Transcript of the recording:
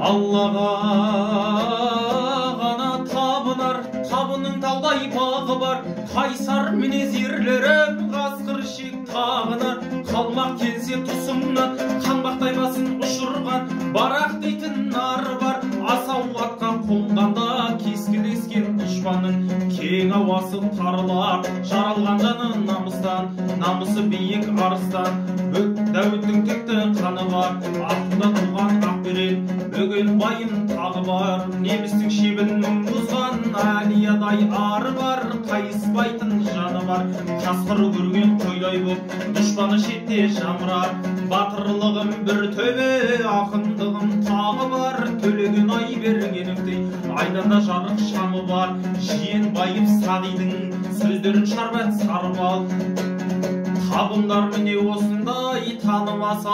Аллаға ғана табынар, табының таудай бағы бар. Қайсар мінез ерлерім қасқыр шек тағынар. Қалмақ келсе тұсымнан қаңбақтай басын ұшырған барақ дейтін нары бар. Асау атқа қонғанда кескілескен дұшпанның кең ауасы тарылар. Жаралған жаны намыстан, намысы биік арыстан. Дәуіттің текті қаны бар, артында туған ақберен бөгел байын тағы бар. Немістің шебінің бұзған әлиядай ары бар. Қайыспайтын жаны бар, қасқыр көрген қойдай боп дұшпаны шетте жамырар. Батырлығым бір төбе, ақындығым тағы бар. Төлеген ай бергенімдей айданда жарық шамы бар. Жиен байып сағидың сөздерін шарбат сарбал. Табындар міне осындай танымаса